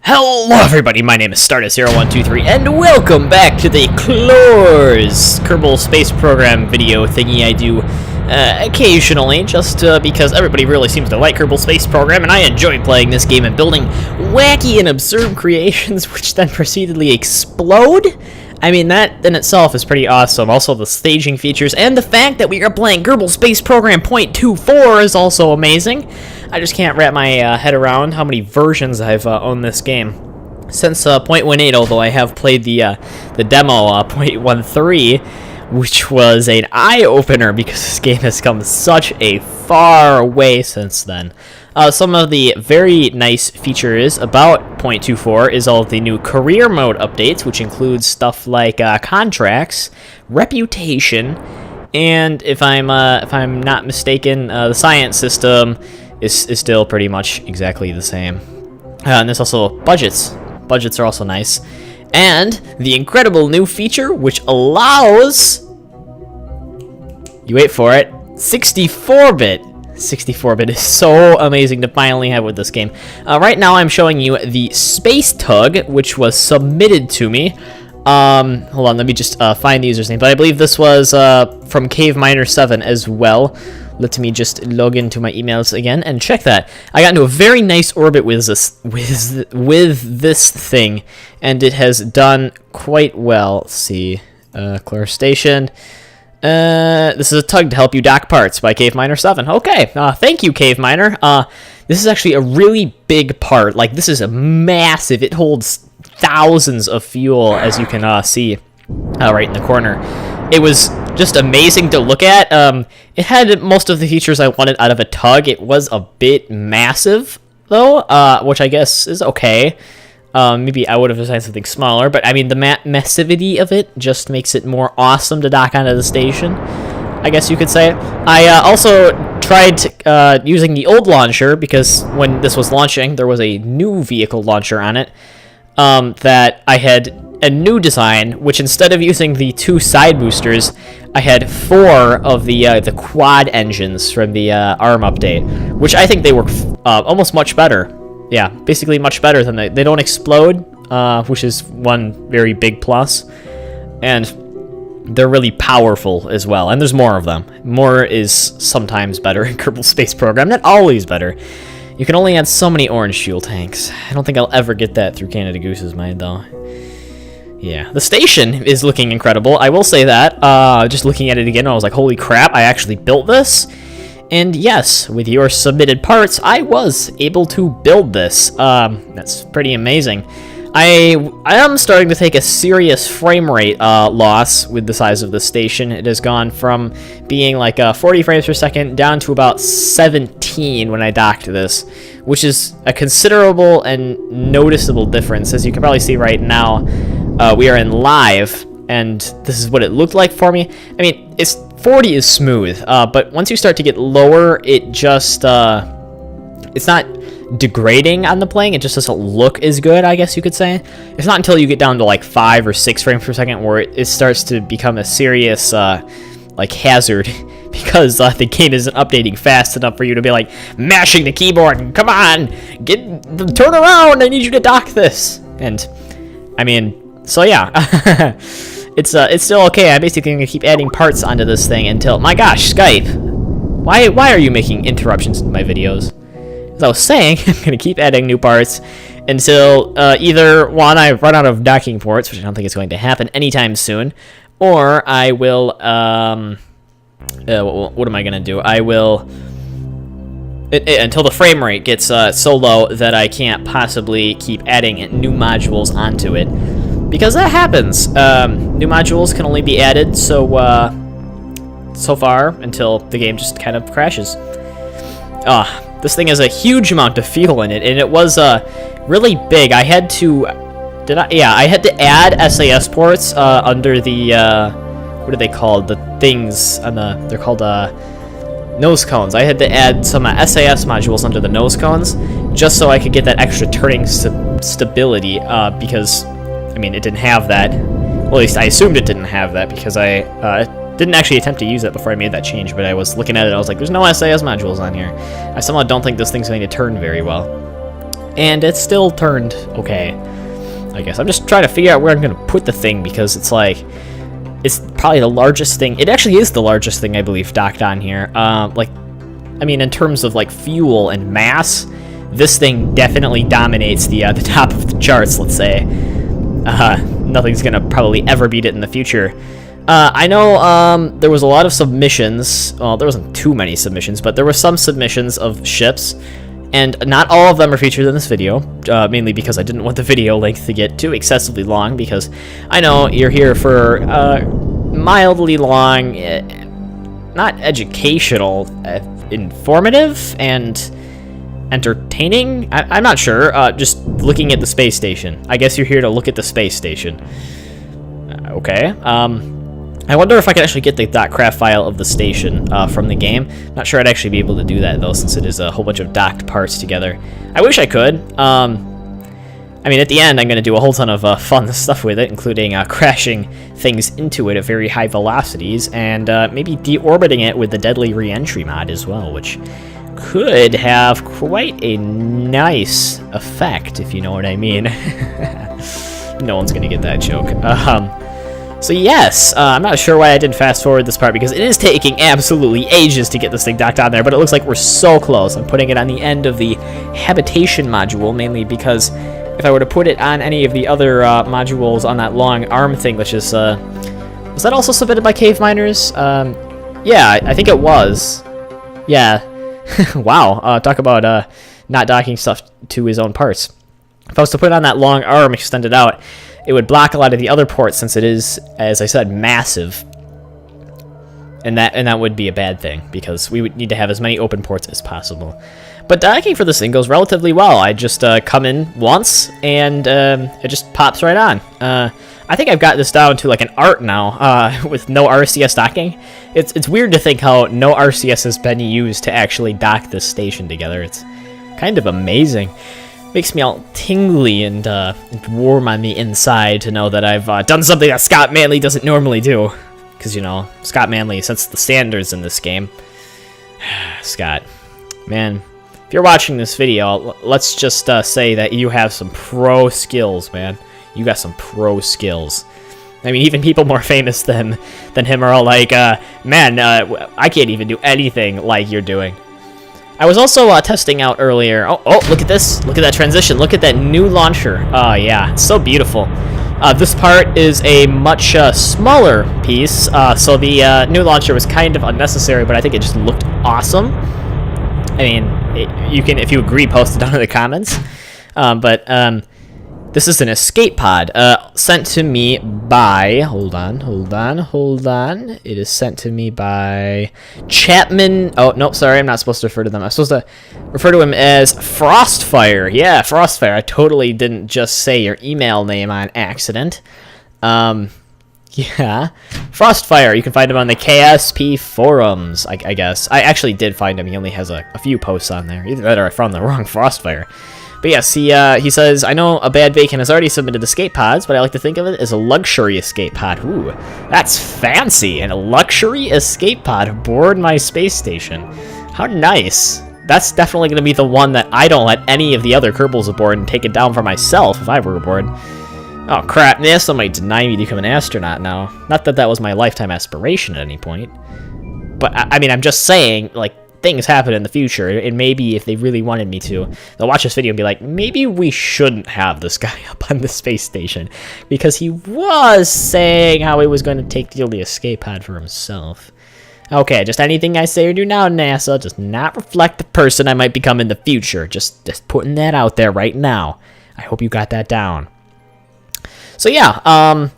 Hello everybody, my name is Stardust0123 and welcome back to the KLORS Kerbal Space Program video thingy I do occasionally, just because everybody really seems to like Kerbal Space Program and I enjoy playing this game and building wacky and absurd creations which then proceededly explode. I mean, that in itself is pretty awesome. Also, the staging features and the fact that we are playing Kerbal Space Program 0.24 is also amazing. I just can't wrap my head around how many versions I've owned this game. Since 0.18, although I have played the demo 0.13, which was an eye-opener because this game has come such a far way since then. Some of the very nice features about 0.24 is all of the new career mode updates, which includes stuff like contracts, reputation, and if I'm not mistaken, the science system is still pretty much exactly the same. And there's also budgets. Budgets are also nice. And the incredible new feature, which allows, you wait for it, 64-bit. 64-bit is so amazing to finally have with this game. Right now I'm showing you the Space Tug, which was submitted to me. Hold on, let me just find the user's name. But I believe this was from CaveMiner7 as well. Let me just log into my emails again and check that. I got into a very nice orbit with this thing, and it has done quite well. Let's see, KLORS Station. This is a tug to help you dock parts by CaveMiner7. Okay, thank you, CaveMiner. This is actually a really big part. Like, this is a massive. It holds thousands of fuel, as you can see right in the corner. It was just amazing to look at. It had most of the features I wanted out of a tug. It was a bit massive, though, which I guess is okay. Maybe I would have designed something smaller, but I mean, the massivity of it just makes it more awesome to dock onto the station, I guess you could say. I also tried using the old launcher, because when this was launching, there was a new vehicle launcher on it that I had a new design, which instead of using the 2 side boosters, I had 4 of the quad engines from the ARM update, which I think they work almost much better. Yeah, basically much better than they don't explode, which is one very big plus, and they're really powerful as well, and there's more of them. More is sometimes better in Kerbal Space Program, not always better. You can only add so many orange fuel tanks. I don't think I'll ever get that through Canada Goose's mind, though. Yeah, the station is looking incredible, I will say that. Just looking at it again, I was like, holy crap, I actually built this? And yes, with your submitted parts, I was able to build this. That's pretty amazing. I am starting to take a serious frame rate loss with the size of the station. It has gone from being like 40 frames per second down to about 17 when I docked this, which is a considerable and noticeable difference. As you can probably see right now, we are in live, and this is what it looked like for me. I mean, 40 is smooth, but once you start to get lower, it just, it's not degrading on the playing, it just doesn't look as good, I guess you could say. It's not until you get down to like 5 or 6 frames per second where it starts to become a serious, like, hazard, because the game isn't updating fast enough for you to be like, mashing the keyboard, and come on, turn around, I need you to dock this. And, I mean, so yeah. It's still okay. I'm basically going to keep adding parts onto this thing until... My gosh, Skype! Why are you making interruptions in my videos? As I was saying, I'm going to keep adding new parts until either, one, I run out of docking ports, which I don't think is going to happen anytime soon, or I will... what am I going to do? I will... until the frame rate gets so low that I can't possibly keep adding new modules onto it. Because that happens. New modules can only be added so far until the game just kind of crashes. This thing has a huge amount of fuel in it, and it was really big. I had to, I had to add SAS ports under the what are they called? The things on the, they're called nose cones. I had to add some SAS modules under the nose cones just so I could get that extra turning stability because. I mean, it didn't have that. Well, at least I assumed it didn't have that because I didn't actually attempt to use it before I made that change, but I was looking at it, I was like, there's no SAS modules on here. I somehow don't think this thing's going to turn very well. and it's still turned okay, I guess. I'm just trying to figure out where I'm going to put the thing, because it's like, it's probably the largest thing. It actually is the largest thing, I believe, docked on here. Like, I mean, in terms of like fuel and mass, this thing definitely dominates the top of the charts, let's say. Nothing's gonna probably ever beat it in the future. I know there was a lot of submissions. Well, there wasn't too many submissions, but there were some submissions of ships, and not all of them are featured in this video, mainly because I didn't want the video length to get too excessively long, because I know you're here for mildly long, not educational, informative, and entertaining? I'm not sure. Just looking at the space station. I guess you're here to look at the space station. Okay. I wonder if I could actually get the .craft file of the station from the game. Not sure I'd actually be able to do that, though, since it is a whole bunch of docked parts together. I wish I could. I mean, at the end, I'm going to do a whole ton of fun stuff with it, including crashing things into it at very high velocities, and maybe deorbiting it with the Deadly Reentry mod as well, which could have quite a nice effect, if you know what I mean. No one's going to get that joke. So yes, I'm not sure why I didn't fast forward this part, because it is taking absolutely ages to get this thing docked on there, but it looks like we're so close. I'm putting it on the end of the habitation module, mainly because if I were to put it on any of the other modules on that long arm thing, which is, was that also submitted by Cave Miners? Yeah, I think it was. Yeah. Wow, talk about not docking stuff to his own parts. If I was to put it on that long arm extended out, it would block a lot of the other ports, since it is, as I said, massive. And that would be a bad thing, because we would need to have as many open ports as possible. But docking for this thing goes relatively well. I just come in once, and it just pops right on. I think I've got this down to like an art now, with no RCS docking. It's weird to think how no RCS has been used to actually dock this station together. It's kind of amazing. Makes me all tingly and warm on the inside to know that I've done something that Scott Manley doesn't normally do. Because, you know, Scott Manley sets the standards in this game. Scott, man, if you're watching this video, let's just say that you have some pro skills, man. You got some pro skills. I mean, even people more famous than him are all like, man, I can't even do anything like you're doing. I was also testing out earlier. Oh, look at this. Look at that transition. Look at that new launcher. Oh, yeah. It's so beautiful. This part is a much smaller piece, so the new launcher was kind of unnecessary, but I think it just looked awesome. I mean, you can, if you agree, post it down in the comments. This is an escape pod sent to me by, hold on. It is sent to me by Chapman. Oh, no, sorry, I'm not supposed to refer to them. I'm supposed to refer to him as Frostfire. Yeah, Frostfire. I totally didn't just say your email name on accident. Yeah, Frostfire. You can find him on the KSP forums, I guess. I actually did find him. He only has a few posts on there. Either that or I found the wrong Frostfire. But yes, he says, I know a bad vacant has already submitted escape pods, but I like to think of it as a luxury escape pod. Ooh, that's fancy. And a luxury escape pod aboard my space station. How nice. That's definitely going to be the one that I don't let any of the other Kerbals aboard and take it down for myself if I were aboard. Oh, crap. Man, somebody deny me to become an astronaut now. Not that that was my lifetime aspiration at any point. But, I mean, I'm just saying, like, things happen in the future, and maybe if they really wanted me to, they'll watch this video and be like, maybe we shouldn't have this guy up on the space station, because he was saying how he was going to take the only escape pod for himself. Okay, just anything I say or do now, NASA, does not reflect the person I might become in the future. Just putting that out there right now. I hope you got that down. So yeah,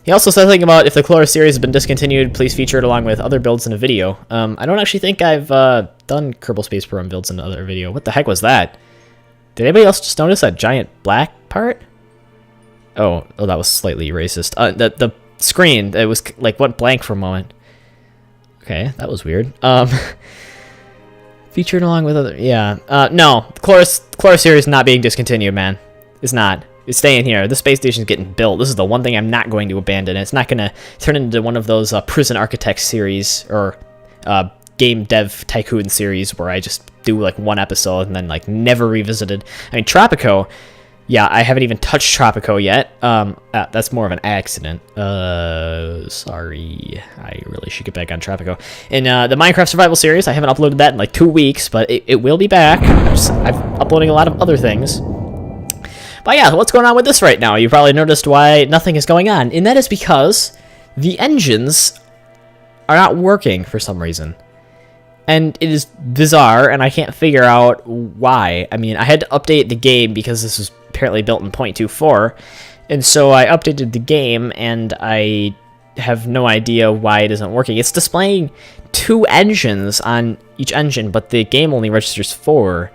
he also said something about if the KLORS series has been discontinued, please feature it along with other builds in a video. I don't actually think I've done Kerbal Space Program builds in another video. What the heck was that? Did anybody else just notice that giant black part? Oh, that was slightly racist. The screen, it was like went blank for a moment. Okay, that was weird. Featured along with other, yeah. No, KLORS series not being discontinued, man. It's not. It's staying here. The space station's getting built. This is the one thing I'm not going to abandon. It's not going to turn into one of those prison architect series or game dev tycoon series where I just do like one episode and then like never revisited. I mean, Tropico, yeah, I haven't even touched Tropico yet. That's more of an accident. Sorry, I really should get back on Tropico. In the Minecraft Survival Series, I haven't uploaded that in like 2 weeks, but it will be back. I'm uploading a lot of other things. But yeah, what's going on with this right now? You probably noticed why nothing is going on, and that is because the engines are not working for some reason. And it is bizarre, and I can't figure out why. I mean, I had to update the game because this was apparently built in 0.24, and so I updated the game, and I have no idea why it isn't working. It's displaying 2 engines on each engine, but the game only registers 4.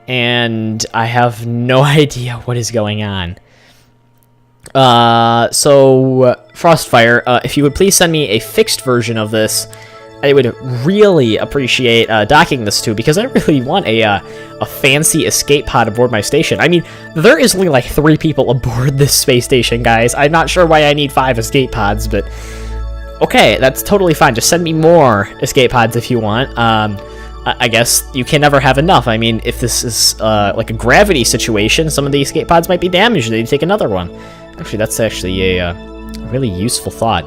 And I have no idea what is going on. So Frostfire, if you would please send me a fixed version of this, I would really appreciate docking this to, because I really want a fancy escape pod aboard my station. I mean, there is only like 3 people aboard this space station, guys. I'm not sure why I need 5 escape pods, but okay, that's totally fine. Just send me more escape pods if you want. I guess you can never have enough. I mean, if this is like a gravity situation, some of the escape pods might be damaged. They take another one. Actually, that's actually a really useful thought.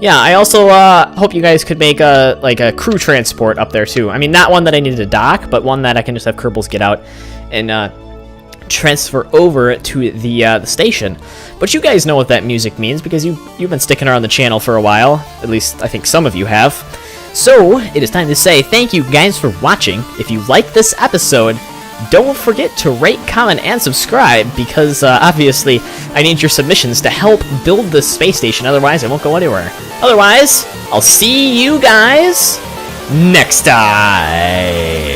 Yeah, I also hope you guys could make a crew transport up there too. I mean, not one that I need to dock, but one that I can just have Kerbals get out and transfer over to the station. But you guys know what that music means because you've been sticking around the channel for a while. At least I think some of you have. So, it is time to say thank you guys for watching. If you liked this episode, don't forget to rate, comment, and subscribe, because obviously I need your submissions to help build this space station, otherwise it won't go anywhere. Otherwise, I'll see you guys next time!